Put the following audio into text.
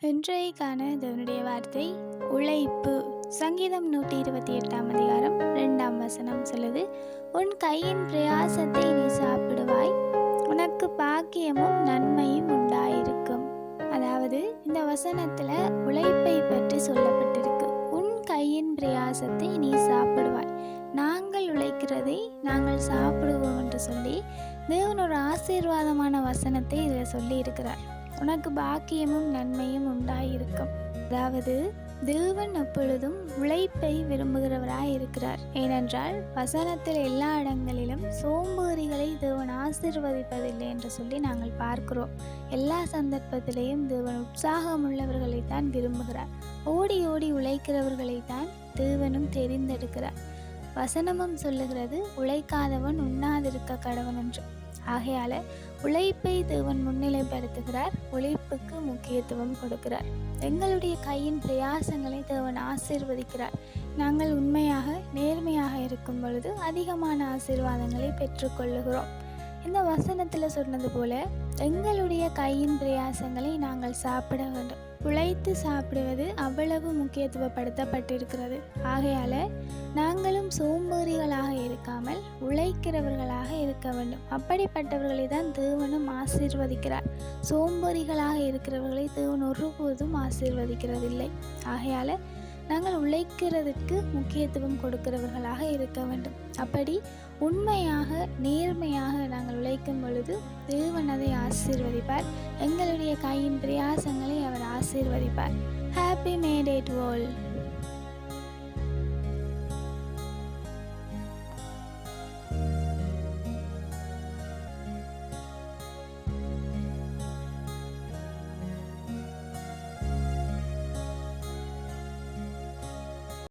இன்றைக்கான தேவனுடைய வார்த்தை உழைப்பு. சங்கீதம் 128 அதிகாரம் 2 சொல்லுது, உன் கையின் பிரயாசத்தை நீ சாப்பிடுவாய், உனக்கு பாக்கியமும் நன்மையும் உண்டாயிருக்கும். அதாவது இந்த வசனத்துல உழைப்பை பற்றி சொல்லப்பட்டிருக்கு. உன் கையின் பிரயாசத்தை நீ சாப்பிடுவாய், நாங்கள் உழைக்கிறதை நாங்கள் சாப்பிடுவோம் என்று சொல்லி தேவன் ஒரு ஆசீர்வாதமான வசனத்தை இதில் சொல்லி இருக்கிறார். உனக்கு பாக்கியமும் நன்மையும் உண்டாயிருக்கும். அதாவது தேவன் எப்பொழுதும் உழைப்பை விரும்புகிறவராய் இருக்கிறார். ஏனென்றால் வசனத்தில் எல்லா இடங்களிலும் சோம்பேறிகளை தேவன் ஆசீர்வதிப்பதில்லை என்று சொல்லி நாங்கள் பார்க்கிறோம். எல்லா சந்தர்ப்பத்திலேயும் தேவன் உற்சாகம் உள்ளவர்களைத்தான் விரும்புகிறார். ஓடி ஓடி உழைக்கிறவர்களைத்தான் தேவனும் தெரிந்தெடுக்கிறார். வசனமும் சொல்லுகிறது, உழைக்காதவன் உண்ணாதிருக்க கடவன் என்று. ஆகையால உழைப்பை தேவன் முன்னிலைப்படுத்துகிறார், உழைப்புக்கு முக்கியத்துவம் கொடுக்கிறார். எங்களுடைய கையின் பிரயாசங்களை தேவன் ஆசீர்வதிக்கிறார். நாங்கள் உண்மையாக நேர்மையாக இருக்கும் பொழுது அதிகமான ஆசீர்வாதங்களை பெற்றுக்கொள்ளுகிறோம். இந்த வசனத்தில் சொன்னது போல எங்களுடைய கையின் பிரயாசங்களை நாங்கள் சாப்பிட வேண்டும். உழைத்து சாப்பிடுவது அவ்வளவு முக்கியத்துவப்படுத்தப்பட்டிருக்கிறது. ஆகையால நாங்களும் சோம்பேறிகளாக இருக்காமல் உழைக்கிறவர்களாக இருக்க வேண்டும். அப்படிப்பட்டவர்களை தான் தேவனும் ஆசீர்வதிக்கிறார். சோம்பேறிகளாக இருக்கிறவர்களை தேவன் ஒருபோதும் ஆசீர்வதிக்கிறதில்லை. ஆகையால நாங்கள் உழைக்கிறதுக்கு முக்கியத்துவம் கொடுக்கிறவர்களாக இருக்க வேண்டும். அப்படி உண்மையாக நேர்மையாக நாங்கள் உழைக்கும் பொழுது தேவன் அதை ஆசீர்வதிப்பார். எங்களுடைய கையின் பிரயாசங்களை அவர் ஆசீர்வதிப்பார். Happy May day to all.